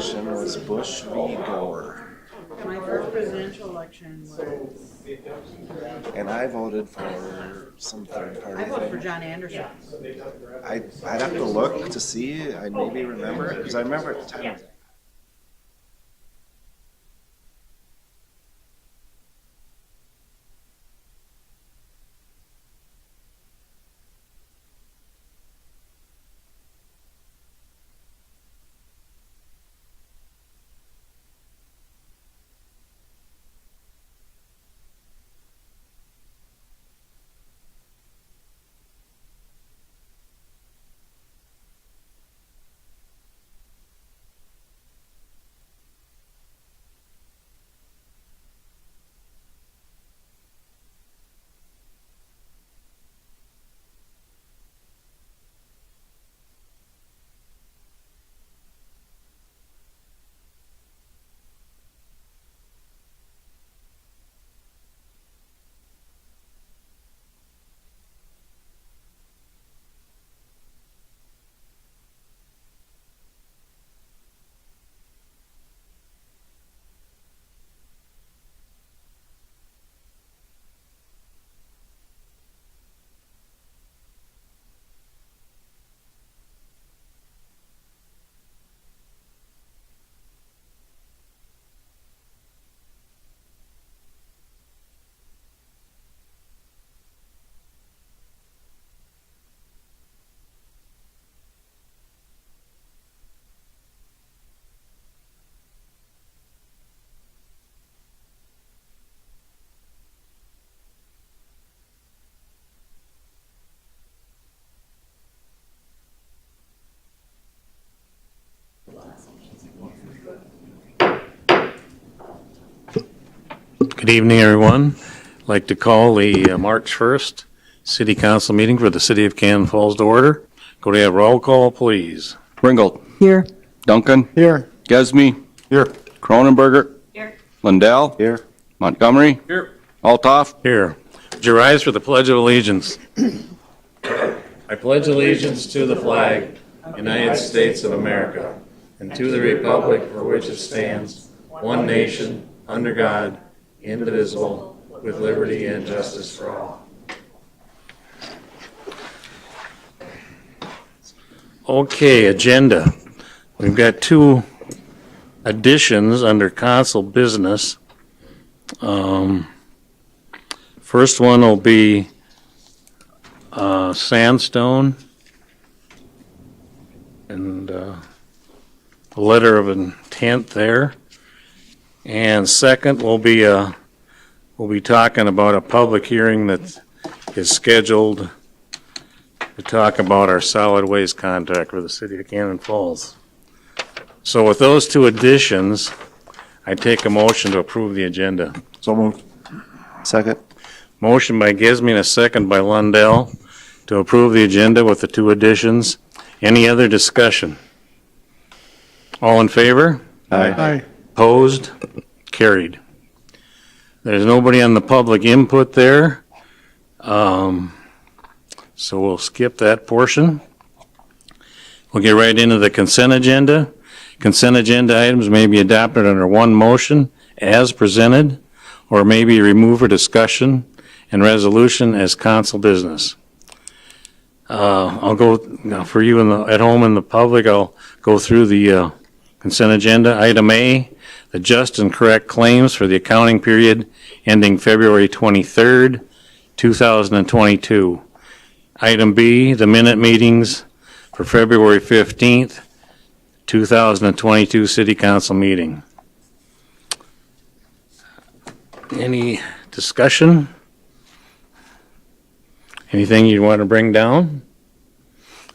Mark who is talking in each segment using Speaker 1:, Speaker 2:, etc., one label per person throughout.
Speaker 1: election was Bush v. Gore.
Speaker 2: My first presidential election was,
Speaker 1: And I voted for some third party
Speaker 2: I voted
Speaker 1: thing.
Speaker 2: for John Anderson.
Speaker 1: I'd have to look to see. I maybe remember it because I remember at the time.
Speaker 2: Yeah.
Speaker 3: Good evening, everyone. I'd like to call the March 1st City Council meeting for the City of Cannon Falls to order. Go to have roll call, please.
Speaker 4: Ringgold.
Speaker 2: Here.
Speaker 4: Duncan.
Speaker 1: Here.
Speaker 4: Gesme.
Speaker 1: Here.
Speaker 4: Cronenberger.
Speaker 2: Here.
Speaker 4: Lindell.
Speaker 1: Here.
Speaker 4: Montgomery.
Speaker 3: Here.
Speaker 4: Altoff.
Speaker 3: Here. Would you rise for the Pledge of Allegiance? I pledge allegiance to the flag, United States of America, and to the republic for which it stands, one nation, under God, indivisible, with liberty and justice for all. Okay, agenda. We've got two additions under council business. First one will be sandstone and a letter of intent there. And second will be we'll be talking about a public hearing that is scheduled to talk about our solid waste contract for the city of Cannon Falls. So with those two additions, I take a motion to approve the agenda.
Speaker 1: So moved. Second.
Speaker 3: Motion by Gesme and a second by Lundell to approve the agenda with the two additions. Any other discussion? All in favor?
Speaker 1: Aye.
Speaker 3: Opposed? Carried. There's nobody on the public input there, so we'll skip that portion. We'll get right into the consent agenda. Consent agenda items may be adopted under one motion as presented, or may be removed for discussion and resolution as council business. I'll go, for you at home in the public, I'll go through the consent agenda. Item A, the just and correct claims for the accounting period ending February 23rd, 2022. Item B, the minute meetings for February 15th, 2022 City Council meeting. Any discussion? Anything you want to bring down?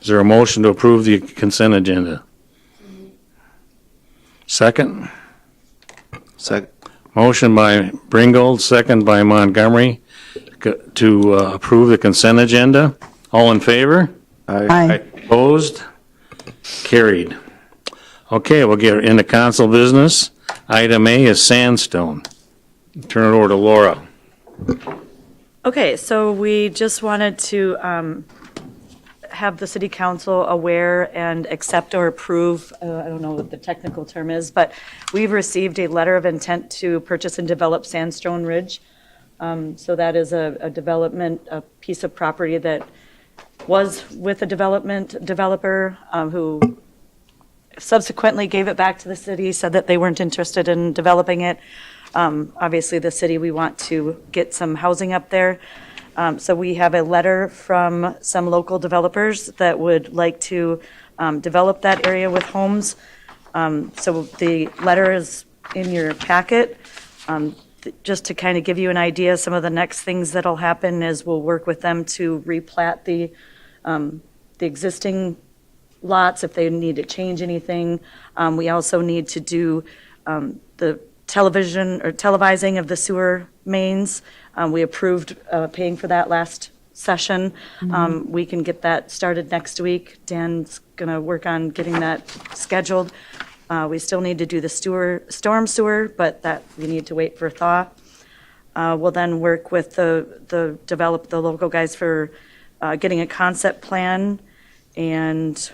Speaker 3: Is there a motion to approve the consent agenda? Second?
Speaker 1: Second.
Speaker 3: Motion by Ringgold, second by Montgomery to approve the consent agenda. All in favor?
Speaker 1: Aye.
Speaker 3: Opposed? Carried. Okay, we'll get into council business. Item A is sandstone. Turn it over to Laura.
Speaker 5: Okay, so we just wanted to have the city council aware and accept or approve, I don't know what the technical term is, but we've received a letter of intent to purchase and develop Sandstone Ridge. So that is a development, a piece of property that was with a developer who subsequently gave it back to the city, said that they weren't interested in developing it. Obviously, the city, we want to get some housing up there. So we have a letter from some local developers that would like to develop that area with homes. So the letter is in your packet. Just to kind of give you an idea, some of the next things that'll happen is we'll work with them to replat the existing lots if they need to change anything. We also need to do the television or televising of the sewer mains. We approved paying for that last session. We can get that started next week. Dan's going to work on getting that scheduled. We still need to do the storm sewer, but that we need to wait for thaw. We'll then work with the local guys for getting a concept plan and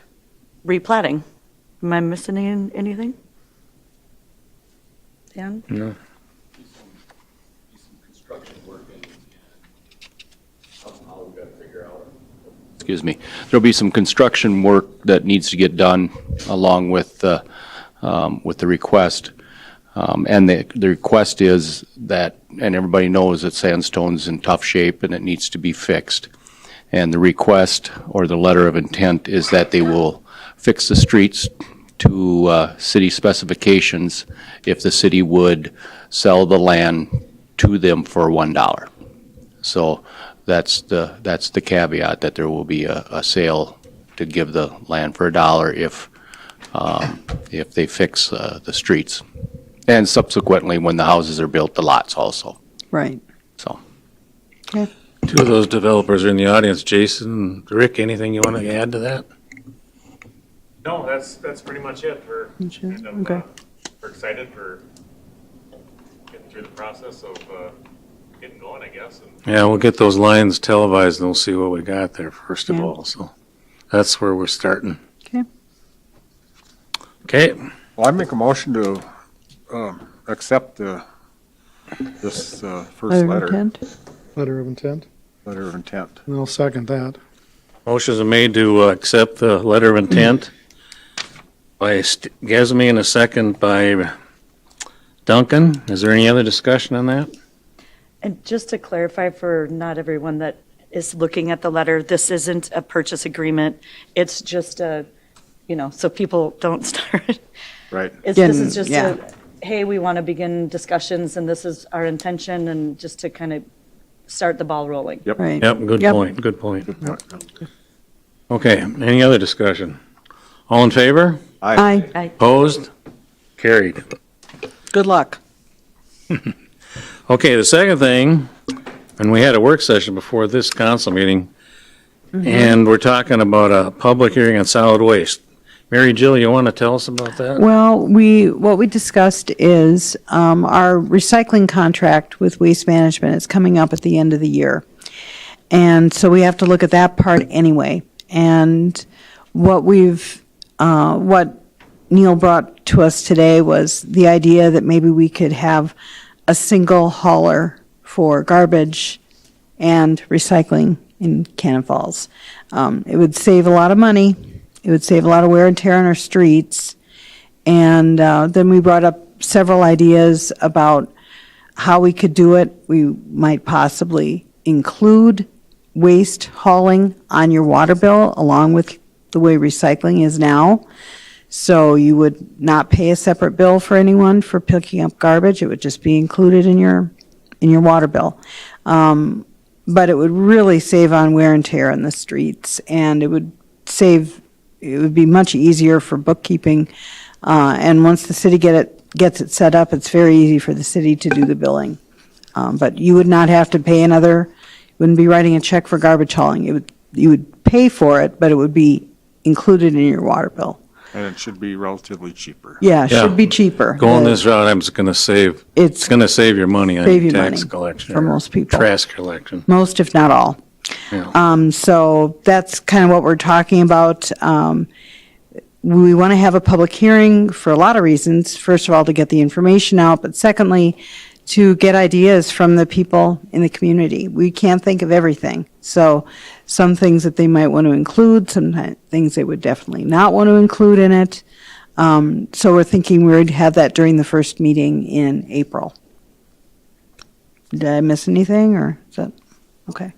Speaker 5: replatting. Am I missing anything? Dan?
Speaker 3: No.
Speaker 4: Excuse me. There'll be some construction work that needs to get done along with the request. And the request is that, and everybody knows that sandstone's in tough shape and it needs to be fixed. And the request or the letter of intent is that they will fix the streets to city specifications if the city would sell the land to them for $1. So that's the caveat, that there will be a sale to give the land for $1 if they fix the streets. And subsequently, when the houses are built, the lots also.
Speaker 6: Right.
Speaker 4: So.
Speaker 6: Okay.
Speaker 3: Two of those developers are in the audience. Jason, Rick, anything you want to add to that?
Speaker 7: No, that's pretty much it. We're kind of,
Speaker 6: Okay.
Speaker 7: we're excited for getting through the process of getting going, I guess. And
Speaker 3: Yeah, we'll get those lines televised and we'll see what we got there first of
Speaker 6: Yeah.
Speaker 3: all. So that's where we're starting.
Speaker 6: Okay.
Speaker 3: Okay.
Speaker 8: Well, I make a motion to accept this first letter.
Speaker 6: Intent?
Speaker 9: Letter of intent,
Speaker 8: Letter of intent.
Speaker 9: and I'll second that.
Speaker 3: Motions are made to accept the letter of intent by Gesme and a second by Duncan. Is there any other discussion on that?
Speaker 5: And just to clarify for not everyone that is looking at the letter, this isn't a purchase agreement. It's just so people don't start.
Speaker 8: Right.
Speaker 5: This
Speaker 6: Getting-
Speaker 5: is just
Speaker 6: yeah.
Speaker 5: hey, we want to begin discussions and this is our intention and just to kind of start the ball rolling.
Speaker 8: Yep.
Speaker 6: Right.
Speaker 3: Yep, good
Speaker 6: Yep.
Speaker 3: point, good point. Okay, any other discussion? All in favor?
Speaker 6: Aye.
Speaker 3: Opposed? Carried.
Speaker 6: Good luck.
Speaker 3: Okay, the second thing, and we had a work session before this council meeting, and we're talking about a public hearing on solid waste. Mary Jill, you want to tell us about that?
Speaker 6: Well, what we discussed is our recycling contract with Waste Management is coming up at the end of the year. And so we have to look at that part anyway. And what Neil brought to us today was the idea that maybe we could have a single hauler for garbage and recycling in Cannon Falls. It would save a lot of money. It would save a lot of wear and tear on our streets. And then we brought up several ideas about how we could do it. We might possibly include waste hauling on your water bill along with the way recycling is now. So you would not pay a separate bill for anyone for picking up garbage. It would just be included in your water bill. But it would really save on wear and tear on the streets, and it would be much easier for bookkeeping. And once the city gets it set up, it's very easy for the city to do the billing. But you would not have to pay wouldn't be writing a check for garbage hauling. You would pay for it, but it would be included in your water bill.
Speaker 8: And it should be relatively cheaper.
Speaker 6: Yeah, it
Speaker 3: Yeah.
Speaker 6: should be cheaper.
Speaker 3: Going this route, I'm just going to save, it's
Speaker 6: It's
Speaker 3: going to save your money on
Speaker 6: Save you
Speaker 3: tax
Speaker 6: money
Speaker 3: collection.
Speaker 6: for
Speaker 3: or
Speaker 6: most people.
Speaker 3: Trash collection.
Speaker 6: most, if not all.
Speaker 3: Yeah.
Speaker 6: So that's kind of what we're talking about. We want to have a public hearing for a lot of reasons. First of all, to get the information out, but secondly, to get ideas from the people in the community. We can't think of everything. So some things that they might want to include, some things they would definitely not want to include in it. So we're thinking we would have that during the first meeting in April. Did I miss anything, or is that, okay?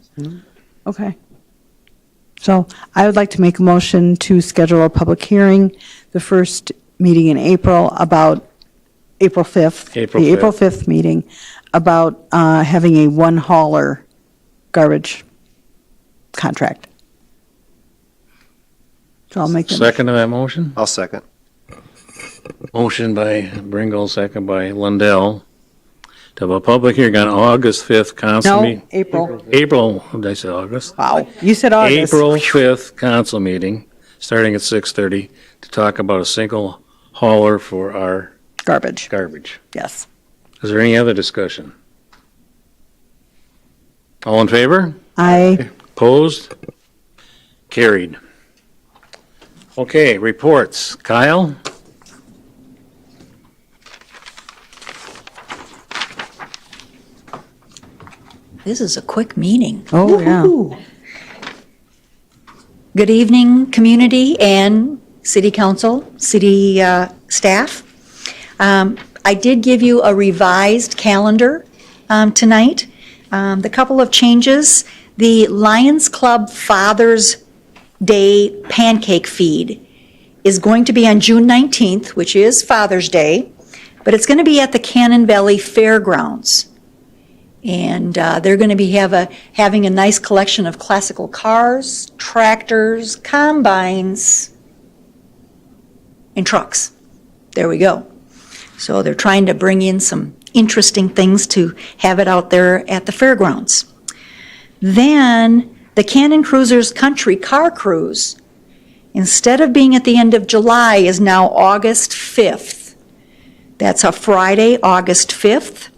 Speaker 6: Okay. So I would like to make a motion to schedule a public hearing, the first meeting in April, about April 5th.
Speaker 3: April
Speaker 6: The
Speaker 3: 5th.
Speaker 6: April 5th meeting, about having a one-hauler garbage contract. So I'll make that.
Speaker 3: Second to that motion?
Speaker 1: I'll second.
Speaker 3: Motion by Bringle, second by Lundell. To have a public hearing on August 5th council
Speaker 6: No,
Speaker 3: meeting.
Speaker 6: April.
Speaker 3: Did I say August?
Speaker 6: Wow, you said August.
Speaker 3: April 5th council meeting, starting at 6:30, to talk about a single hauler for our
Speaker 6: Garbage,
Speaker 3: garbage.
Speaker 6: yes.
Speaker 3: Is there any other discussion? All in favor? Opposed? Carried. Okay, reports. Kyle?
Speaker 10: This is a quick meeting.
Speaker 6: Oh, yeah.
Speaker 10: Woo-hoo. Good evening, community and city council, city staff. I did give you a revised calendar tonight. The couple of changes, the Lions Club Father's Day pancake feed is going to be on June 19th, which is Father's Day, but it's going to be at the Cannon Valley Fairgrounds. And they're going to be having a nice collection of classical cars, tractors, combines, and trucks. There we go. So they're trying to bring in some interesting things to have it out there at the fairgrounds. Then the Cannon Cruisers Country Car Cruise, instead of being at the end of July, is now August 5th. That's a Friday, August 5th.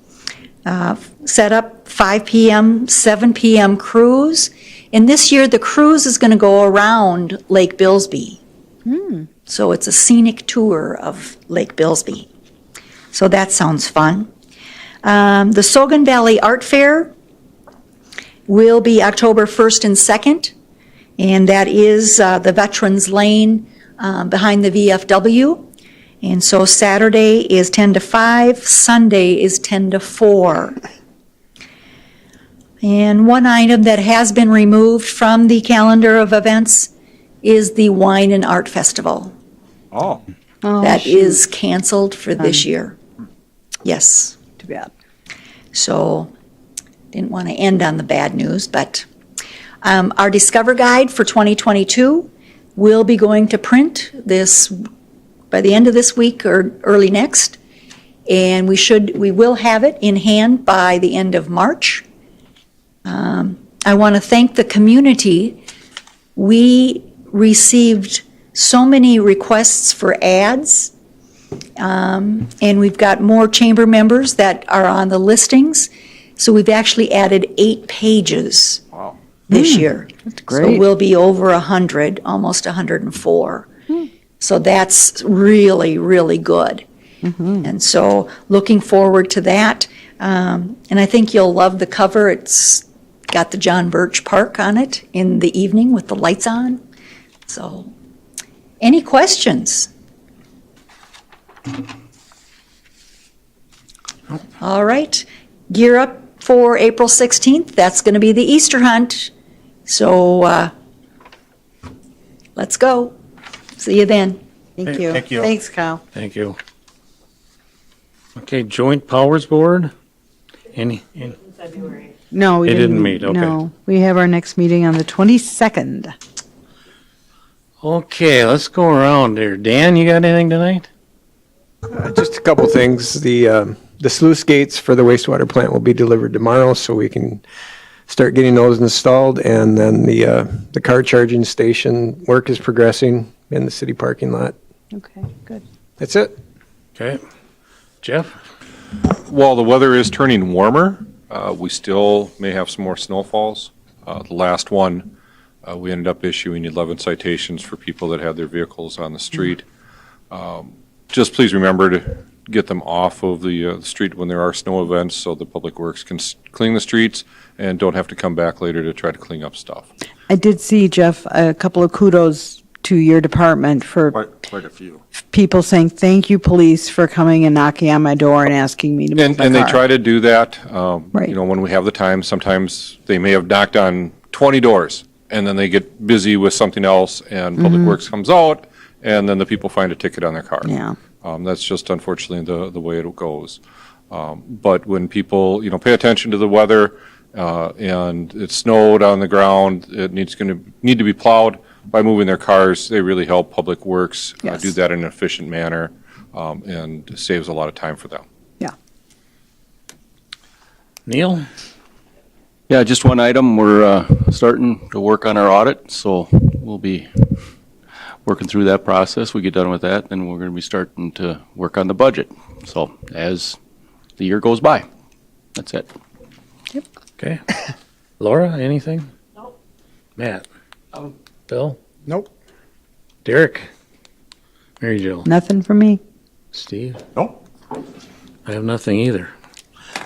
Speaker 10: Set up 5 p.m., 7 p.m. cruise. And this year, the cruise is going to go around Lake Bilsby. So it's a scenic tour of Lake Bilsby. So that sounds fun. The Sogan Valley Art Fair will be October 1st and 2nd. And that is the Veterans Lane behind the VFW. And so Saturday is 10 to 5, Sunday is 10 to 4. And one item that has been removed from the calendar of events is the Wine and Art Festival.
Speaker 8: Oh.
Speaker 10: That is canceled for this year. Yes.
Speaker 6: Too bad.
Speaker 10: So, didn't want to end on the bad news, but our Discover Guide for 2022 will be going to print this by the end of this week or early next, and we will have it in hand by the end of March. I want to thank the community. We received so many requests for ads, and we've got more chamber members that are on the listings, so we've actually added 8 pages this year.
Speaker 6: That's great.
Speaker 10: So we'll be over 100, almost 104. So that's really, really good. And so looking forward to that. And I think you'll love the cover. It's got the John Birch Park on it in the evening with the lights on. So, any questions? All right. Gear up for April 16th. That's going to be the Easter hunt. So, let's go. See you then.
Speaker 6: Thank you.
Speaker 3: Thank you.
Speaker 6: Thanks, Kyle.
Speaker 3: Thank you. Okay, Joint Powers Board? Any?
Speaker 6: No, we
Speaker 3: They
Speaker 6: didn't.
Speaker 3: didn't meet, okay.
Speaker 6: No, we have our next meeting on the 22nd.
Speaker 3: Okay, let's go around there. Dan, you got anything tonight?
Speaker 11: Just a couple things. The sluice gates for the wastewater plant will be delivered tomorrow, so we can start getting those installed. And then the car charging station work is progressing in the city parking lot.
Speaker 6: Okay, good.
Speaker 11: That's it.
Speaker 3: Okay. Jeff?
Speaker 7: While the weather is turning warmer, we still may have some more snowfalls
Speaker 12: The last one, we ended up issuing 11 citations for people that had their vehicles on the street. Just please remember to get them off of the street when there are snow events so the Public Works can clean the streets and don't have to come back later to try to clean up stuff.
Speaker 6: I did see, Jeff, a couple of kudos to your department for
Speaker 1: Quite a few.
Speaker 6: people saying, thank you, police, for coming and knocking on my door and asking me to move my
Speaker 12: And they
Speaker 6: car.
Speaker 12: try to do that,
Speaker 6: Right.
Speaker 12: you know, when we have the time. Sometimes they may have knocked on 20 doors, and then they get busy with something else, and Public Works comes out, and then the people find a ticket on their car.
Speaker 6: Yeah.
Speaker 12: That's just unfortunately the way it goes. But when people, you know, pay attention to the weather, and it snowed on the ground, it need to be plowed, by moving their cars, they really help Public Works
Speaker 6: Yes.
Speaker 12: do that in an efficient manner, and saves a lot of time for them.
Speaker 6: Yeah.
Speaker 3: Neil?
Speaker 4: Yeah, just one item. We're starting to work on our audit, so we'll be working through that process. We get done with that, then we're going to be starting to work on the budget. So as the year goes by, that's it.
Speaker 3: Okay. Laura, anything? Nope. Matt? Bill?
Speaker 9: Nope.
Speaker 3: Derek? Mary Jo?
Speaker 6: Nothing for me.
Speaker 3: Steve?
Speaker 1: Nope.
Speaker 3: I have nothing either.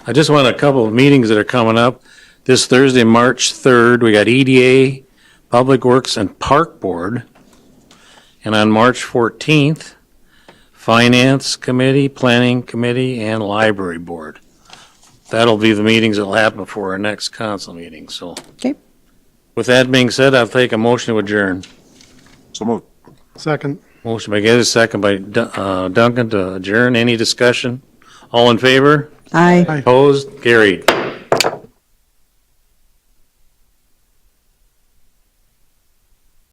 Speaker 3: I just want a couple of meetings that are coming up. This Thursday, March 3rd, we got EDA, Public Works, and Park Board. And on March 14th, Finance Committee, Planning Committee, and Library Board. That'll be the meetings that'll happen before our next council meeting, so.
Speaker 6: Okay.
Speaker 3: With that being said, I'll take a motion to adjourn.
Speaker 1: So moved.
Speaker 9: Second.
Speaker 3: Motion by Geddes, second by Duncan to adjourn. Any discussion? All in favor?
Speaker 6: Aye.
Speaker 3: Opposed? Carried.